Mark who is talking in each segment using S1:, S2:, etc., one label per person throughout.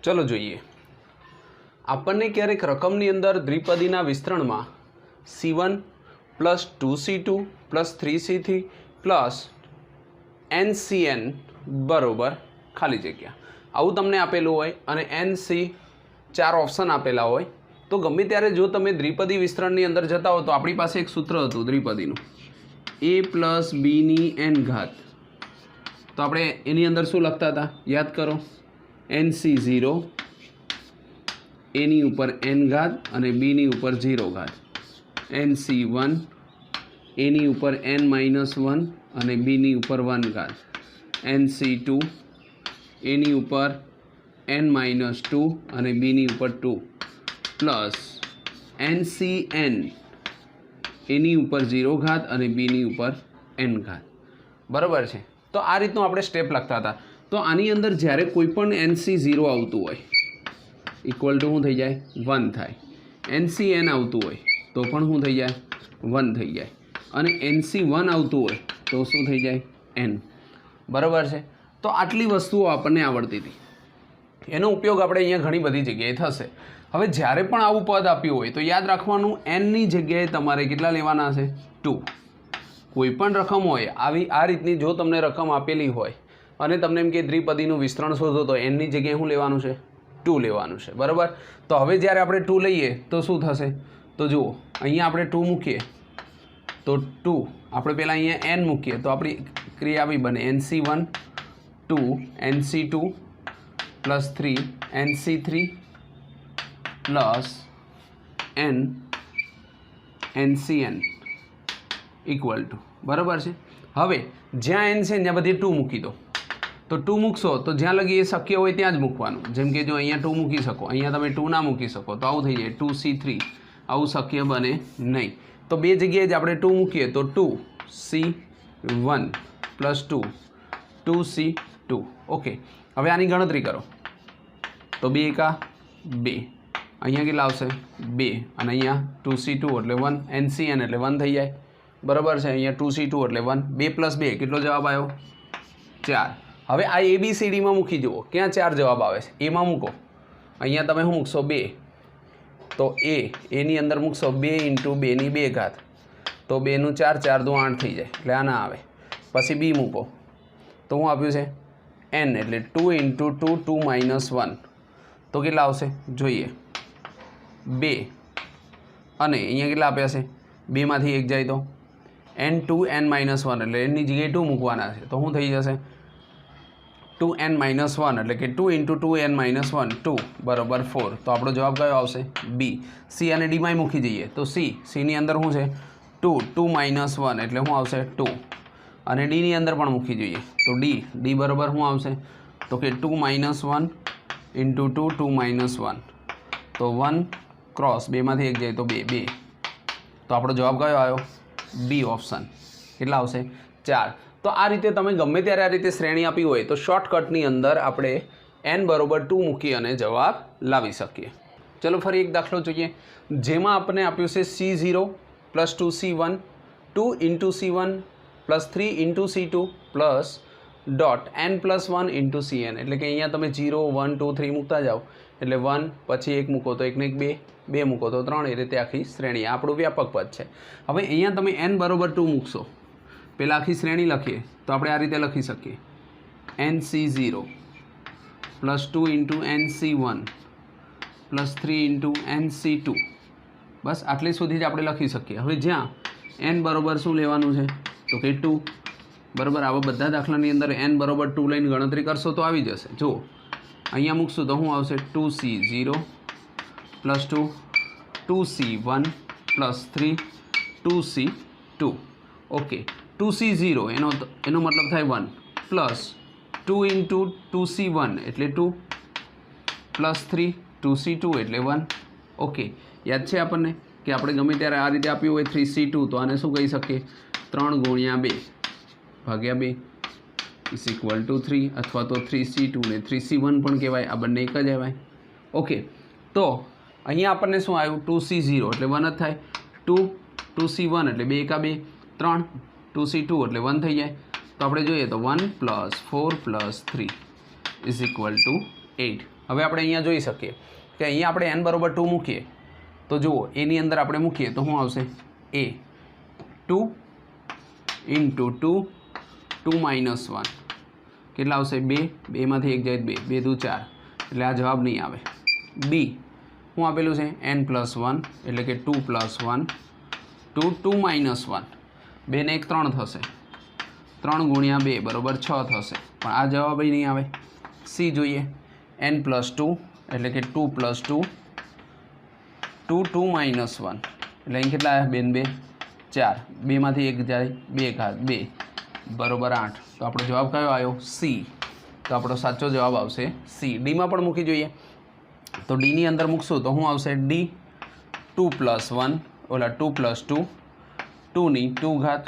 S1: चलो જોઈએ આપણને ક્યારેક રકમની અંદર દ્વિપદીના વિસ્તરણમાં C1 plus 2C2 plus 3C3 plus NCN બરોબર ખાલી જગ્યા આવું તમને આપેલું હોય અને NC 4 ઓપ્શન આપેલા હોય તો ગમે ત્યારે જો તમે દ્વિપદી વિસ્તરણની અંદર જતા હો તો આપણી પાસે એક સૂત્ર હતું દ્વિપદીનું A પ્લસ B ની n ઘાત તો આપણે એની અંદર શું લખતા હતા યાદ કરો NC0 A ની ઉપર n ઘાત અને B ની ઉપર 0 ઘાત NC1 A ની ઉપર n-1 અને B ની ઉપર 1 ઘાત NC2 A ની ઉપર n-2 અને B ની ઉપર 2 પ્લસ NCN A ની ઉપર 0 ઘાત અને B ની ઉપર n ઘાત બરાબર છે તો આ રીતનું આપણે સ્ટેપ લખતા હતા તો આની અંદર જ્યારે કોઈ પણ NC0 આવતું હોય ઇક્વલ ટુ શું થઈ જાય 1 થાય NCN આવતું હોય તો પણ શું થઈ જાય 1 થઈ જાય અને NC1 આવતું હોય તો શું થઈ જાય n બરાબર છે તો આટલી વસ્તુઓ આપણને આવડતી હતી એનો ઉપયોગ આપણે અહીંયા ઘણી બધી જગ્યાએ થશે હવે જ્યારે પણ આવું પદ આપ્યું હોય તો યાદ રાખવાનું n ની જગ્યાએ તમારે કેટલા લેવાના છે 2 કોઈ પણ રકમ હોય આવી આ રીતની જો તમને રકમ આપેલી હોય અને તમને એમ કે દ્વિપદીનું વિસ્તરણ શોધો તો n ની જગ્યાએ શું લેવાનું છે 2 લેવાનું છે બરાબર તો હવે જ્યારે આપણે 2 લઈએ તો શું થશે તો જુઓ અહીંયા આપણે 2 મૂકીએ તો 2 આપણે પહેલાં અહીંયા n મૂકીએ તો આપણી ક્રિયા આવી બને NC1 2 NC2 plus 3 NC3 plus n NCN equal to બરાબર છે હવે જ્યાં n છે ત્યાં બધી 2 મૂકી દો તો 2 મૂકશો તો જ્યાં લગી એ શક્ય હોય ત્યાં જ મૂકવાનું જેમ કે જો અહીંયા 2 મૂકી શકો અહીંયા તમે 2 ના મૂકી શકો તો આવું થઈ જાય 2C3 આવું શક્ય બને નહીં તો બે જગ્યાએ જ આપણે 2 મૂકીએ તો 2C1 પ્લસ 2C2 ઓકે હવે આની ગણતરી કરો તો 2 એકા 2 અહીંયા કેટલા આવશે 2 અને અહીંયા 2C2 એટલે 1 NCN એટલે 1 થઈ જાય બરાબર છે અહીંયા 2C2 એટલે 1 2 પ્લસ 2 કેટલો જવાબ આવ્યો 4 હવે આ ABCDમાં મૂકી જુઓ ક્યાં 4 જવાબ આવે છે એમાં મૂકો અહીંયા તમે શું મૂકશો 2 તો એની અંદર મૂકશો 2 × 2 ની 2 ઘાત તો 2 નું 4 4 દુ 8 થઈ જાય એટલે આ ના આવે પછી બી મૂકો તો શું આપ્યું છે n એટલે 2 × 2 2 - 1 તો કેટલા આવશે જોઈએ 2 અને અહીંયા કેટલા આપ્યા છે 2 માંથી 1 જાય તો n2 n-1 એટલે n ની જગ્યાએ 2 મૂકવાના છે તો શું થઈ જશે 2n-1 એટલે કે 2 × 2 n-1 2 બરાબર 4 તો આપણો જવાબ કયો આવશે બી સી અને ડીમાં મૂકી જઈએ તો સીની અંદર શું છે 2 2 - 1 એટલે શું આવશે 2 અને ડીની અંદર પણ મૂકી જોઈએ તો ડી બરાબર શું આવશે તો કે 2 - 1 × 2 2 - 1 તો 1 ક્રોસ 2 માંથી 1 જાય તો 2 તો આપણો જવાબ કયો આવ્યો બી ઓપ્શન કેટલા આવશે 4 તો આ રીતે તમે ગમે ત્યારે આ રીતે શ્રેણી આપી હોય તો શોર્ટકટની અંદર આપણે n બરાબર 2 મૂકી અને જવાબ લાવી શકીએ ચલો ફરી એક દાખલો જોઈએ જેમાં આપણને આપ્યું છે C0 plus 2C1 2 × C1 plus 3 × C2 plus dot n+1 × Cn એટલે કે અહીંયા તમે 0 1 2 3 મૂકતા જાઓ એટલે 1 પછી 1 મૂકો તો 1 ને 1 2 મૂકો તો 3 એ રીતે આખી શ્રેણી આપણું વ્યાપક પદ છે હવે અહીંયા તમે n બરાબર 2 મૂકશો પહેલાં આખી શ્રેણી લખીએ તો આપણે આ રીતે લખી શકીએ NC0 plus 2 × NC1 plus 3 × NC2 બસ આટલી સુધી જ આપણે લખી શકીએ હવે જ્યાં n બરાબર શું લેવાનું છે તો કે 2 બરાબર આવા બધા દાખલાની અંદર n બરાબર 2 લઈને ગણતરી કરશો તો આવી જશે જુઓ અહીંયા મૂકશું તો શું આવશે 2C0 plus 2 2C1 plus 3 2C2 okay 2C0 એનો મતલબ થાય 1 પ્લસ 2 × 2C1 એટલે 2 પ્લસ 3 2C2 એટલે 1 ઓકે યાદ છે આપણને કે આપણે ગમે ત્યારે આ રીતે આપ્યું હોય 3C2 તો આને શું કહી શકીએ 3 × 2 ભાગ્યા 2 ઇઝ ઇક્વલ ટુ 3 અથવા તો 3C2 ને 3C1 પણ કહેવાય આ બંને એક જ કહેવાય ઓકે તો અહીંયા આપણને શું આવ્યું 2C0 એટલે 1 જ થાય 2C1 એટલે 2 એકા 2 3 2C2 એટલે 1 થઈ જાય તો આપણે જોઈએ તો 1 + 4 + 3 ઇઝ ઇક્વલ ટુ 8 હવે આપણે અહીંયા જોઈ શકીએ કે અહીંયા આપણે n બરાબર 2 મૂકીએ તો જુઓ એની અંદર આપણે મૂકીએ તો શું આવશે a 2 × 2 2 - 1 કેટલા આવશે 2 2માંથી 1 જાય 2 2 દુ 4 એટલે આ જવાબ નહીં આવે. b શું આપેલું છે n+1 એટલે કે 2 + 1 2 2 - 1 2 ને 1 3 થશે 3 × 2 બરાબર 6 થશે પણ આ જવાબ નહીં આવે. c જોઈએ n+2 એટલે કે 2 + 2 2 2 - 1 એટલે અહીં કેટલા આવ્યા 2 2 4 2માંથી 1 જાય 2 ઘાત 2 બરાબર 8. તો આપણો જવાબ કયો આવ્યો c. તો આપણો સાચો જવાબ આવશે c. ડીમાં પણ મૂકી જોઈએ તો ડીની અંદર મૂકશું તો શું આવશે d 2 + 1 ઓલા 2 + 2 2 ની 2 ઘાત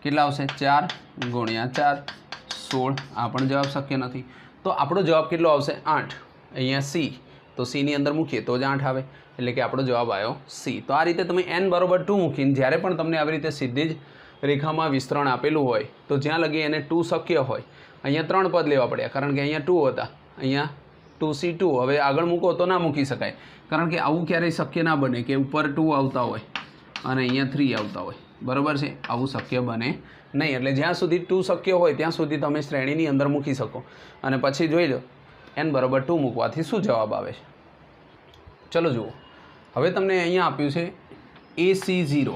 S1: કેટલા આવશે 4 × 4 16. આ પણ જવાબ શક્ય નથી. તો આપણો જવાબ કેટલો આવશે 8. અહીંયા c તો c ની અંદર મૂકીએ તો જ 8 આવે એટલે કે આપણો જવાબ આવ્યો c. તો આ રીતે તમે n બરાબર 2 મૂકીને જ્યારે પણ તમને આવી રીતે સીધી જ રેખામાં વિસ્તરણ આપેલું હોય તો જ્યાં લગી એને 2 શક્ય હોય અહીંયા 3 પદ લેવા પડ્યા કારણ કે અહીંયા 2 હતા અહીંયા 2c2 હવે આગળ મૂકો તો ના મૂકી શકાય કારણ કે આવું ક્યારેય શક્ય ના બને કે ઉપર 2 આવતા હોય અને અહીંયા 3 આવતા હોય બરાબર છે. આવું શક્ય બને નહીં એટલે જ્યાં સુધી 2 શક્ય હોય ત્યાં સુધી તમે શ્રેણીની અંદર મૂકી શકો અને પછી જોઈ લો n બરાબર 2 મૂકવાથી શું જવાબ આવે છે. ચલો જુઓ હવે તમને અહીંયા આપ્યું છે ac0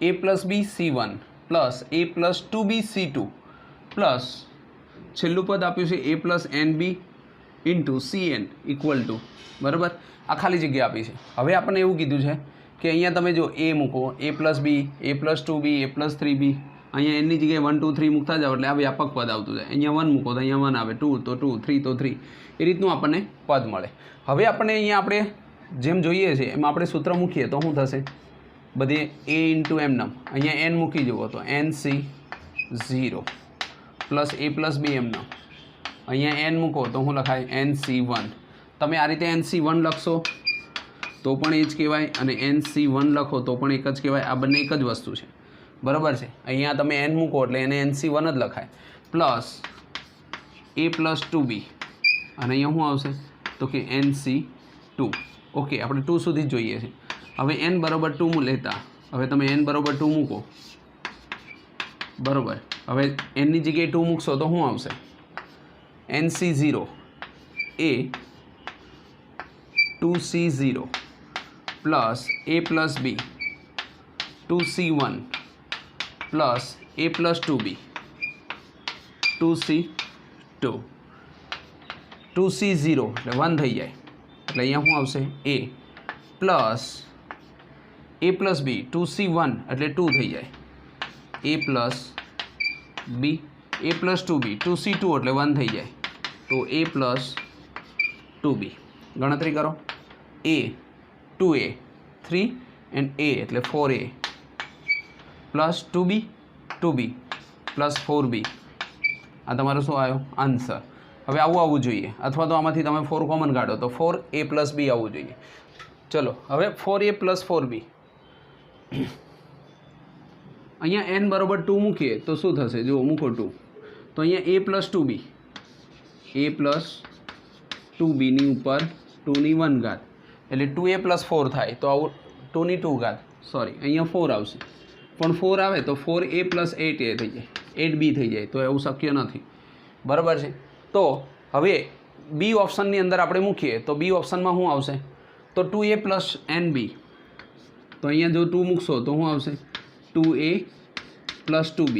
S1: a + b c1 + a + 2b c2 plus છેલ્લું પદ આપ્યું છે a + nb × cn = બરાબર આ ખાલી જગ્યા આપી છે. હવે આપણને એવું કીધું છે કે અહીંયા તમે જો a મૂકો a + b a + 2b a + 3b અહીંયા nની જગ્યાએ 1 2 3 મૂકતા જાઓ એટલે આ વ્યાપક પદ આવતું જાય. અહીંયા 1 મૂકો તો અહીંયા 1 આવે 2 તો 2 3 તો 3 એ રીતનું આપણને પદ મળે. હવે આપણને અહીંયા આપણે જેમ જોઈએ છે એમ આપણે સૂત્ર મૂકીએ તો શું થશે બધે a × m નમ અહીંયા n મૂકી જુઓ તો nc0 + a + b m નમ અહીંયા n મૂકો તો શું લખાય nc1. તમે આ રીતે nc1 લખશો તો પણ એ જ કહેવાય અને nc1 લખો તો પણ એક જ કહેવાય. આ બંને એક જ વસ્તુ છે બરાબર છે. અહીંયા તમે n મૂકો એટલે એને nc1 જ લખાય પ્લસ a + 2b અને અહીંયા શું આવશે તો કે nc2. ઓકે આપણે 2 સુધી જ જોઈએ છે. હવે n બરાબર 2 લેતા હવે તમે n બરાબર 2 મૂકો બરાબર. હવે nની જગ્યાએ 2 મૂકશો તો શું આવશે nc0 a 2c0 plus a + b 2c1 plus a + 2b 2c2 2c0 એટલે 1 થઈ જાય એટલે અહીંયા શું આવશે a plus a + b 2c1 એટલે 2 થઈ જાય a + b a + 2b 2c2 એટલે 1 થઈ જાય તો a + 2b ગણતરી કરો a 2a 3 and a એટલે 4a plus 2b 2b plus 4b આ તમારો શું આવ્યો આન્સર. હવે આવવું જોઈએ અથવા તો આમાંથી તમે 4 કોમન કાઢો તો 4a + b આવવું જોઈએ. ચલો હવે 4a + 4b અહીંયા n બરાબર 2 મૂકીએ તો શું થશે જો મૂકો 2 તો અહીંયા a + 2b a + 2b ની ઉપર 2 ની 1 ઘાત એટલે 2a + 4 થાય તો આવું 2 ની 2 ઘાત સોરી અહીંયા 4 આવશે પણ 4 આવે તો 4a + 8a થઈ જાય 8b થઈ જાય તો એવું શક્ય નથી બરાબર છે. તો હવે બી ઓપ્શનની અંદર આપણે મૂકીએ તો બી ઓપ્શનમાં શું આવશે તો 2a + nb તો અહીંયા જો 2 મૂકશો તો શું આવશે 2a + 2b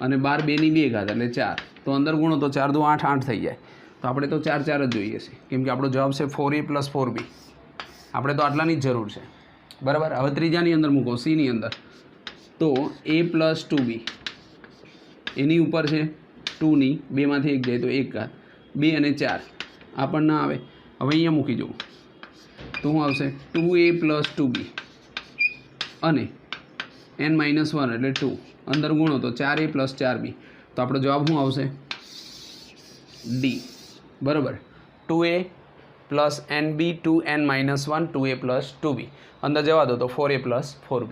S1: અને 12 2 ની 2 ઘાત એટલે 4 તો અંદર ગુણો તો 4 × 2 = 8 8 થઈ જાય તો આપણે તો 4 4 જ જોઈએ છે કેમ કે આપણો જવાબ છે 4a + 4b આપણે તો આટલાની જ જરૂર છે બરાબર. હવે ત્રીજાની અંદર મૂકો c ની અંદર તો a + 2b એની ઉપર છે 2 ની 2માંથી 1 જાય તો 1 ઘાત 2 અને 4 આ પણ ના આવે. હવે અહીંયા મૂકી જવું તો શું આવશે 2a + 2b અને n - 1 એટલે 2 અંદર ગુણો તો 4a + 4b તો આપણો જવાબ શું આવશે d બરાબર. 2a + nb 2n - 1 2a + 2b અંદર જવા દો તો 4a + 4b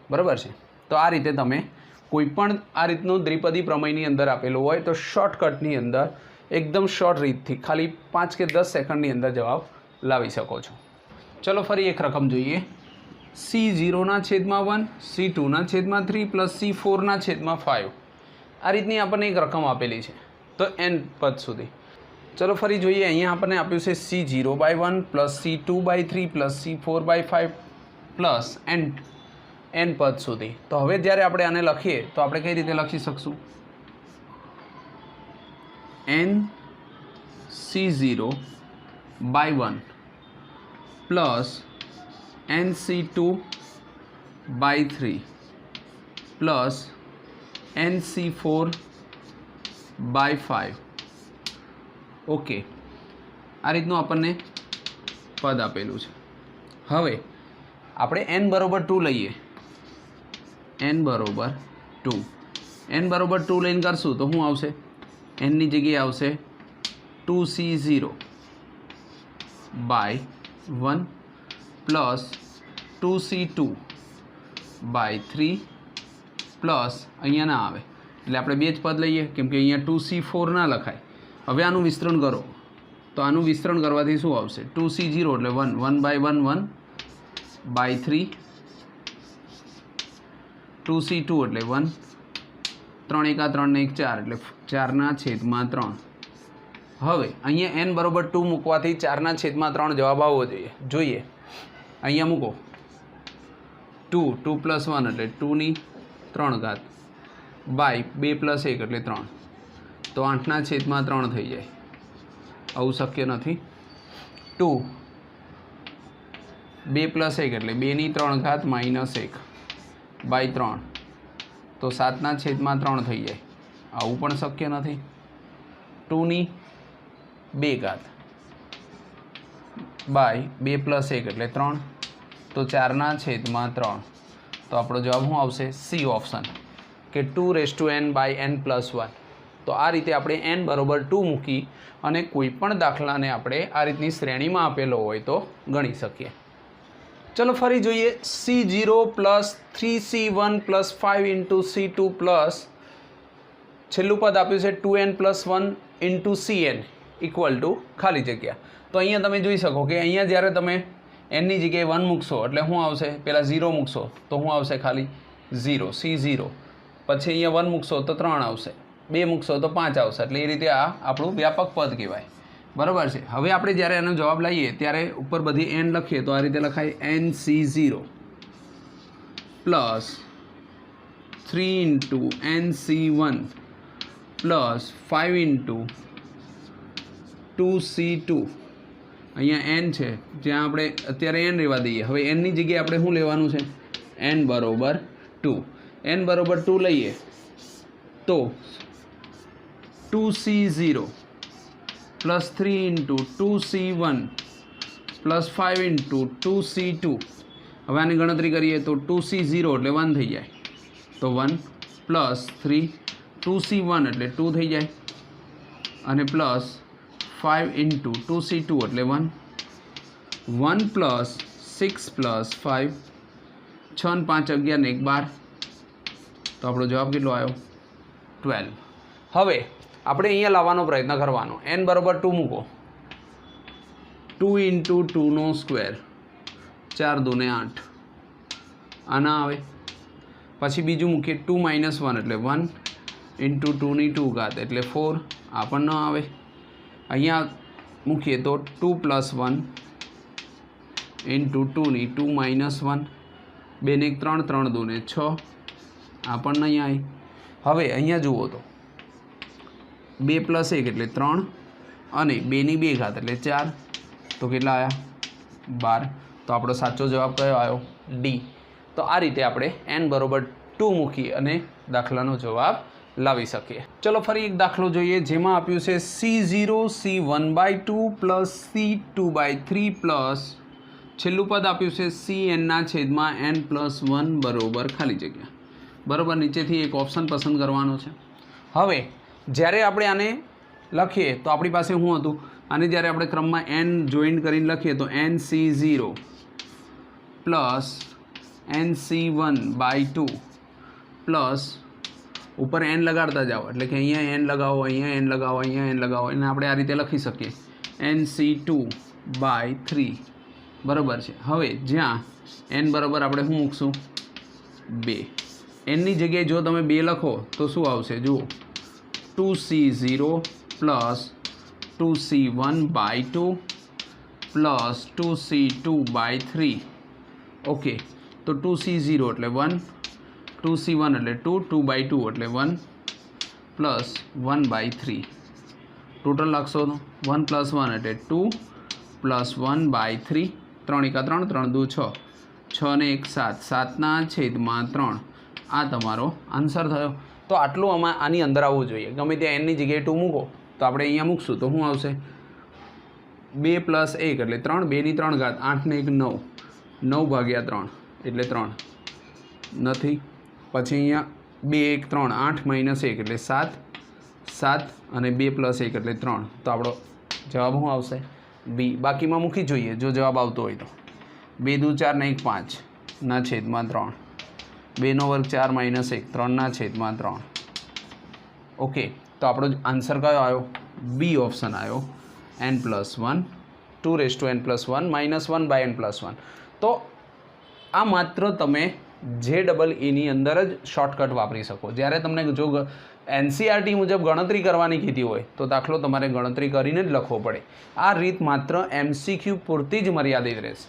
S1: બરાબર છે. તો આ રીતે તમે કોઈ પણ આ રીતનું દ્વિપદી પ્રમેયની અંદર આપેલું હોય તો શોર્ટકટની અંદર એકદમ શોર્ટ રીતથી ખાલી 5 કે 10 સેકન્ડની અંદર જવાબ લાવી શકો છો. ચલો ફરી એક રકમ જોઈએ. C0/1, C2/3 plus C4/5. આ રીતની આપણને એક રકમ આપેલી છે તો n પદ સુધી. ચલો ફરી જોઈએ. અહીંયા આપણને આપ્યું છે C0/1 plus C2/3 plus C4/5 plus n પદ સુધી. તો હવે જ્યારે આપણે આને લખીએ તો આપણે કઈ રીતે લખી શકશું? n C0/1 plus n C2/3 plus n C4/5. Okay, આ રીતનું આપણને પદ આપેલું છે. હવે આપણે n બરોબર 2 લઈએ. n બરોબર 2 લઈને કરશું તો શું આવશે? n ની જગ્યાએ આવશે 2C0/1 પ્લસ 2C2/3 પ્લસ અહીંયા ના આવે એટલે આપણે બે જ પદ લઈએ કેમ કે અહીંયા 2C4 ના લખાય. હવે આનું વિસ્તરણ કરો તો આનું વિસ્તરણ કરવાથી શું આવશે? 2C0 એટલે 1/3 2C2 એટલે 1 3 1 3 ને 1 4 એટલે 4/3. હવે અહીંયા n બરોબર 2 મૂકવાથી 4/3 જવાબ આવવો જોઈએ. અહીંયા મૂકો 2 પ્લસ 1 એટલે 2/3 બાય 2 પ્લસ 1 એટલે 3 તો 8/3 થઈ જાય. આવું શક્ય નથી. 2 પ્લસ 1 એટલે 2/3 માઇનસ 1 બાય 3 તો 7/3 થઈ જાય. આવું પણ શક્ય નથી. 2/2 બાય 2 પ્લસ 1 એટલે 3 તો 4/3. તો આપણો જવાબ શું આવશે? સી ઓપ્શન કે 2n/n+1. તો આ રીતે આપણે n બરોબર 2 મૂકી અને કોઈ પણ દાખલાને આપણે આ રીતની શ્રેણીમાં આપેલો હોય તો ગણી શકીએ. ચલો ફરી જોઈએ. C0 plus 3C1 plus 5 into C2 plus છેલ્લું પદ આપ્યું છે 2n+1 into Cn equal to ખાલી જગ્યા. તો અહીંયા તમે જોઈ શકો કે અહીંયા જ્યારે તમે nની જગ્યાએ 1 મૂકશો એટલે શું આવશે? પહેલાં 0 મૂકશો તો શું આવશે? ખાલી 0 C0. પછી અહીંયા 1 મૂકશો તો 3 આવશે, 2 મૂકશો તો 5 આવશે. એટલે એ રીતે આ આપણું વ્યાપક પદ કહેવાય. બરાબર છે. હવે આપણે જ્યારે એનો જવાબ લઈએ ત્યારે ઉપર બધી n લખીએ તો આ રીતે લખાય nC0 plus 3 into nC1 plus 5 into 2C2. અહીંયા n છે જ્યાં આપણે અત્યારે n રહેવા દઈએ. હવે nની જગ્યાએ આપણે શું લેવાનું છે? n બરોબર 2. n બરોબર 2 લઈએ તો 2C0 plus 3 into 2C1 plus 5 into 2C2. હવે આની ગણતરી કરીએ તો 2C0 એટલે 1 થઈ જાય તો 1 પ્લસ 3 2C1 એટલે 2 થઈ જાય અને પ્લસ 5 ઇન્ટુ 2C2 એટલે 1 પ્લસ 6 પ્લસ 5 6 ને 5 11 ને 1 12. તો આપણો જવાબ કેટલો આવ્યો? 12. હવે આપણે અહીંયા લાવવાનો પ્રયત્ન કરવાનો. n બરોબર 2 મૂકો. 2 ઇન્ટુ 2નો સ્ક્વેર 4 2 ને 8 આ ના આવે. પછી બીજું મૂકીએ 2 માઇનસ 1 એટલે 1 ઇન્ટુ 2ની 2 ઘાત એટલે 4 આ પણ ન આવે. અહીંયા મૂકીએ તો 2 પ્લસ 1 ઇન્ટુ 2ની 2 માઇનસ 1 2 ને 1 3 3 2 ને 6 આ પણ નહીં આવી. હવે અહીંયા જુઓ તો 2 પ્લસ 1 એટલે 3 અને 2ની 2 ઘાત એટલે 4 તો કેટલા આવ્યા? 12. તો આપણો સાચો જવાબ કયો આવ્યો? ડી. તો આ રીતે આપણે n બરોબર 2 મૂકી અને દાખલાનો જવાબ લાવી શકીએ. ચલો ફરી એક દાખલો જોઈએ જેમાં આપ્યું છે C0 C1/2 plus C2/3 plus છેલ્લું પદ આપ્યું છે Cn/n+1 બરોબર ખાલી જગ્યા. બરાબર, નીચેથી એક ઓપ્શન પસંદ કરવાનો છે. હવે જ્યારે આપણે આને લખીએ તો આપણી પાસે શું હતું? આને જ્યારે આપણે ક્રમમાં n જોઈન કરીને લખીએ તો nC0 પ્લસ nC1/2 પ્લસ ઉપર એન લગાડતા જાઓ એટલે કે અહીંયા એન લગાવો, અહીંયા એન લગાવો, અહીંયા એન લગાવો, એને આપણે આ રીતે લખી શકીએ NC2/3 બરાબર છે. હવે જ્યાં એન બરાબર આપણે શું મૂકશું 2. એનની જગ્યાએ જો તમે 2 લખો તો શું આવશે જુઓ 2C0 plus 2C1/2 plus 2C2/3. Okay, તો 2C0 એટલે 1, 2C1 એટલે 2, 2/2 એટલે 1 પ્લસ 1/3. ટોટલ લખશો તો 1 + 1 એટલે 2 પ્લસ 1/3. 3 × 3 3 × 2 6, 6 ને 1 7, 7/3. આ તમારો આન્સર થયો. તો આટલું આની અંદર આવવું જોઈએ. ગમે ત્યાં એનની જગ્યાએ 2 મૂકો તો આપણે અહીંયા મૂકશું તો શું આવશે 2 + 1 એટલે 3, 2 ની 3 ઘાત, 8 ને 1 9, 9/3 એટલે 3 નથી. પછી અહીંયા 2 1 3, 8 - 1 એટલે 7, 7 અને 2 + 1 એટલે 3. તો આપણો જવાબ શું આવશે બી. બાકીમાં મૂકી જોઈએ જો જવાબ આવતો હોય તો 2 × 2 = 4 ને 1 5/3, 2 નો વર્ગ 4 - 1 3/3. ઓકે, તો આપણો આન્સર કયો આવ્યો બી ઓપ્શન આવ્યો n+1 2n+1 -1/n+1. તો આ માત્ર તમે JEE અંદર જ શોર્ટકટ વાપરી શકો. જ્યારે તમને જો NCERT મુજબ ગણતરી કરવાની કીધી હોય તો દાખલો તમારે ગણતરી કરીને જ લખવો પડે. આ રીત માત્ર MCQ પૂરતી જ મર્યાદિત રહેશે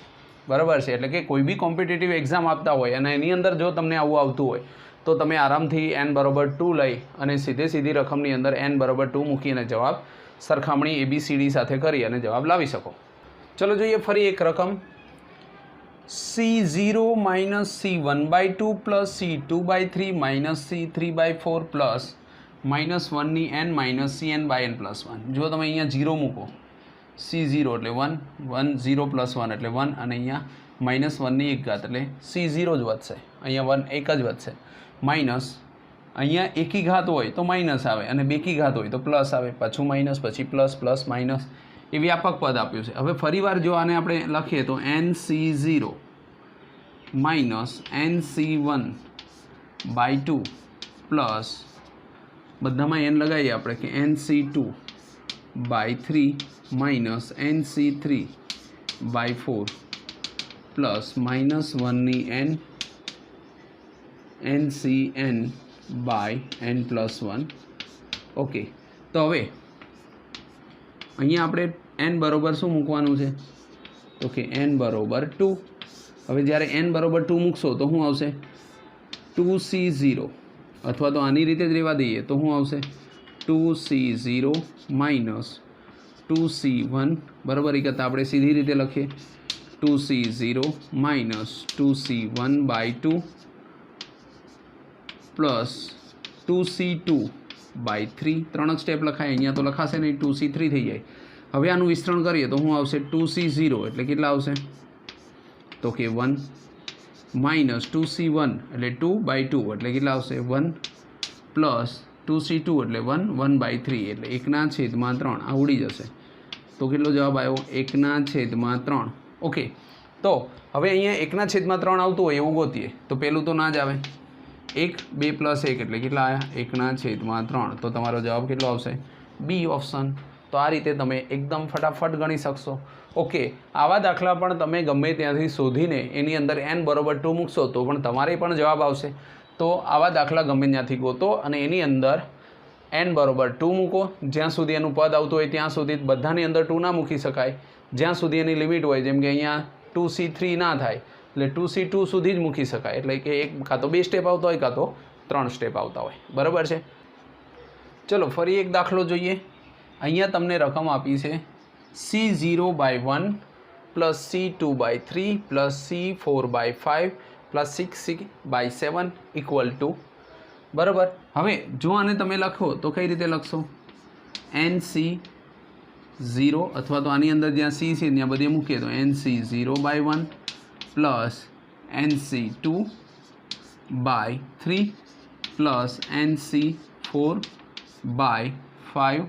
S1: બરાબર છે. એટલે કે કોઈ બી કોમ્પિટિટિવ એક્ઝામ આપતા હોય અને એની અંદર જો તમને આવું આવતું હોય તો તમે આરામથી n=2 લઈ અને સીધી રકમની અંદર n=2 મૂકીને જવાબ સરખામણી ABCD સાથે કરી અને જવાબ લાવી શકો. ચલો જોઈએ ફરી એક રકમ C0 - C1/2 plus C2/3 - C3/4 plus -1n - Cn/n+1. જો તમે અહીંયા 0 મૂકો C0 એટલે 1, 1 0 + 1 એટલે 1 અને અહીંયા -1 ની 1 ઘાત એટલે C0 જ વધશે, અહીંયા 1 1 જ વધશે. માઇનસ અહીંયા એકી ઘાત હોય તો માઇનસ આવે અને બેકી ઘાત હોય તો પ્લસ આવે, પાછું માઇનસ, પછી પ્લસ પ્લસ માઇનસ, એ વ્યાપક પદ આપ્યું છે. હવે ફરીવાર જો આને આપણે લખીએ તો NC0 - NC1/2 પ્લસ બધામાં n લગાવીએ આપણે કે NC2/3 NC3/4 પ્લસ -1 ની n NCn/n+1. ઓકે, તો હવે અહીંયા આપણે n બરાબર શું મૂકવાનું છે તો કે n બરાબર 2. હવે જ્યારે n બરાબર 2 મૂકશો તો શું આવશે 2C0 અથવા તો આની રીતે જ રહેવા દઈએ તો શું આવશે 2C0 - 2C1 બરાબર. એ કરતાં આપણે સીધી રીતે લખીએ 2C0 - 2C1/2 પ્લસ 2C2/3. 3 જ સ્ટેપ લખાય, અહીંયા તો લખાશે નહીં, 2C3 થઈ જાય. હવે આનું વિસ્તરણ કરીએ તો શું આવશે 2C0 એટલે કેટલા આવશે તો કે 1 માઇનસ 2C1 એટલે 2/2 એટલે કેટલા આવશે 1 પ્લસ 2C2 એટલે 1, 1/3 એટલે 1/3 આ ઉડી જશે. તો કેટલો જવાબ આવ્યો 1/3. ઓકે, તો હવે અહીંયા 1/3 આવતું હોય એવું ગોતીએ તો પહેલું તો ના જ આવે 1, 2 + 1 એટલે કેટલા આવ્યા 1/3. તો તમારો જવાબ કેટલો આવશે બી ઓપ્શન. તો આ રીતે તમે એકદમ ફટાફટ ગણી શકશો. ઓકે, આવા દાખલા પણ તમે ગમે ત્યાંથી શોધીને એની અંદર n=2 મૂકશો તો પણ તમારે પણ જવાબ આવશે. તો આવા દાખલા ગમે ત્યાંથી ગોતો અને એની અંદર n=2 મૂકો. જ્યાં સુધી એનું પદ આવતું હોય ત્યાં સુધી બધાની અંદર 2 ના મૂકી શકાય. જ્યાં સુધી એની લિમિટ હોય, જેમ કે અહીંયા 2C3 ના થાય એટલે 2C2 સુધી જ મૂકી શકાય. એટલે કે એક કાં તો 2 સ્ટેપ આવતા હોય કાં તો 3 સ્ટેપ આવતા હોય. બરાબર છે. ચલો ફરી એક દાખલો જોઈએ. અહીંયા તમને રકમ આપી છે C0/1 plus C2/3 plus C4/5 plus 6C/7 = બરાબર. હવે જો આને તમે લખો તો કઈ રીતે લખશો NC0 અથવા તો આની અંદર જ્યાં C છે ત્યાં બધે મૂકીએ તો NC0/1 plus NC2/3 plus NC4/5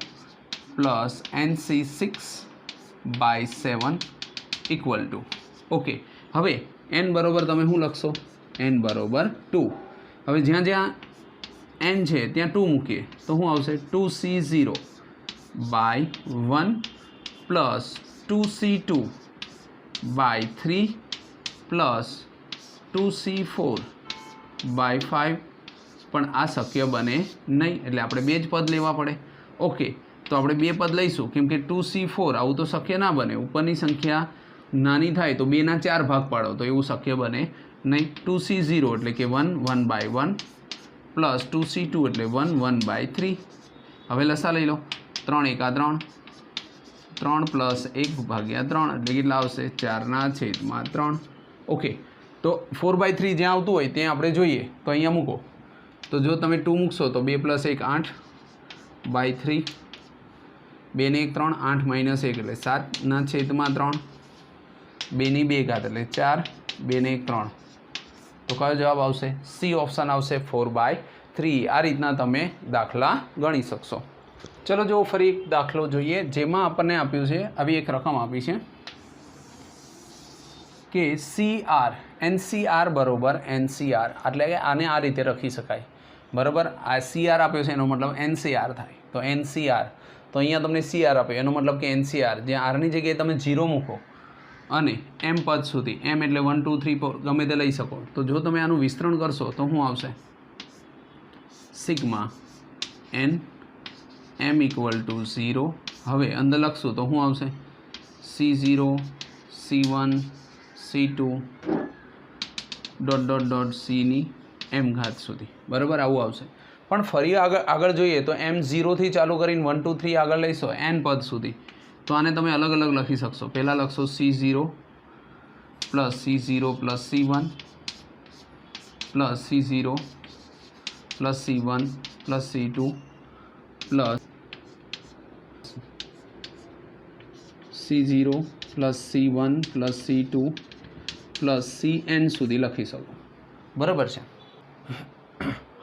S1: plus NC6/7 = okay. હવે n બરાબર તમે શું લખશો n બરાબર 2. હવે જ્યાં જ્યાં n છે ત્યાં 2 મૂકીએ તો શું આવશે 2c0 by 1 plus 2c2 by 3 plus 2c4 by 5 પણ આ શક્ય બને નહીં એટલે આપણે બે જ પદ લેવા પડે. ઓકે, તો આપણે બે પદ લઈશું કેમ કે 2c4 આવું તો શક્ય ના બને. ઉપરની સંખ્યા નાની થાય તો 2ના 4 ભાગ પાડો તો એવું શક્ય બને નહીં. 2c0 એટલે કે 1 1 બાય 1 પ્લસ 2c2 એટલે 1 1 બાય 3. હવે લસા લઈ લો. 3 એકા 3 3 પ્લસ 1 ભાગ્યા 3 એટલે કેટલા આવશે 4/3. ઓકે, તો 4/3 જ્યાં આવતું હોય ત્યાં આપણે જોઈએ તો અહીંયા મૂકો. તો જો તમે 2 મૂકશો તો 2 + 1 8/3. 2 ને 1 3 8 - 1 એટલે 7/3. 2 ની 2 ઘાત એટલે 4. 2 ને 1 3. તો કયો જવાબ આવશે? સી ઓપ્શન આવશે 4/3. આ રીતના તમે દાખલા ગણી શકશો. ચલો જો ફરી એક દાખલો જોઈએ જેમાં આપણને આપ્યું છે આવી એક રકમ આપી છે કે CR NCR બરોબર NCR એટલે કે આને આ રીતે લખી શકાય બરાબર. આ CR આપ્યો છે એનો મતલબ NCR થાય તો NCR. તો અહીંયા તમને CR આપ્યો એનો મતલબ કે NCR જ્યાં આરની જગ્યાએ તમે 0 મૂકો અને m પદ સુધી m એટલે 1 2 3 4 ગમે તે લઈ શકો. તો જો તમે આનું વિસ્તરણ કરશો તો શું આવશે સિગ્મા n m = 0. હવે અંદર લખશું તો શું આવશે C0 C1 C2 ... C ની m ઘાત સુધી બરાબર આવું આવશે. પણ ફરી આગળ જોઈએ તો m 0 થી ચાલુ કરીને 1 2 3 આગળ લઈશો n પદ સુધી તો આને તમે અલગ અલગ લખી શકશો. પહેલાં લખશો C0 plus C0 plus C1 plus C0 plus C1 plus C2 plus C0 plus C1 plus C2 plus Cn સુધી લખી શકો બરાબર છે.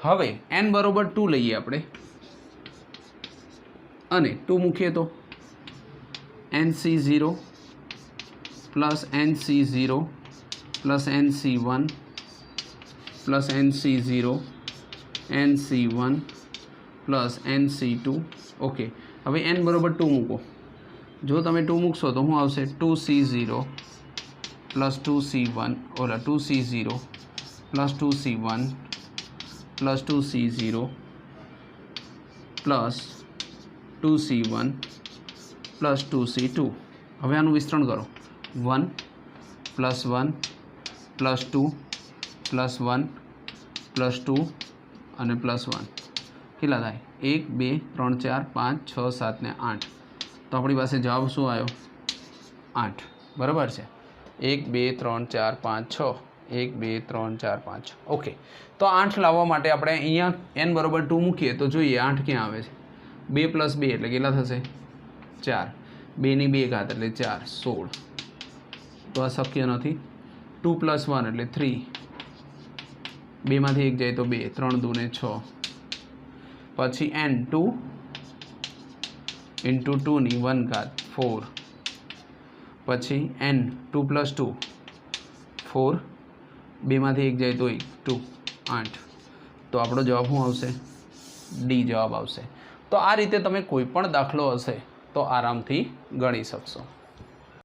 S1: હવે n બરોબર 2 લઈએ આપણે અને 2 મૂકીએ તો NC0 plus NC0 plus NC1 plus NC0 NC1 plus NC2. Okay, હવે n બરોબર 2 મૂકો. જો તમે 2 મૂકશો તો શું આવશે 2C0 પ્લસ 2C1 ઓલા 2C0 plus 2C1 plus 2C0 plus 2C1 plus 2C2. હવે આનું વિસ્તરણ કરો 1 પ્લસ 1 પ્લસ 2 પ્લસ 1 પ્લસ 2 અને પ્લસ 1 કેટલા થાય 1 2 3 4 5 6 7 ને 8. તો આપણી પાસે જવાબ શું આવ્યો 8 બરાબર છે. 1 2 3 4 5 6 1 2 3 4 5 ઓકે. તો 8 લાવવા માટે આપણે અહીંયા n બરોબર 2 મૂકીએ તો જોઈએ 8 ક્યાં આવે છે 2 + 2 એટલે કેટલા થશે 4. 2 ની 2 ઘાત એટલે 4 16. તો આ શક્ય નથી. 2 + 1 એટલે 3. 2 માંથી 1 જાય તો 2 3 2 ને 6. પછી n 2 × 2 ની 1 ઘાત 4. પછી n 2 + 2 4. 2 માંથી 1 જાય તો 1 2 8. તો આપણો જવાબ શું આવશે ડી જવાબ આવશે. તો આ રીતે તમે કોઈ પણ દાખલો હશે તો આરામથી ગણી શકશો.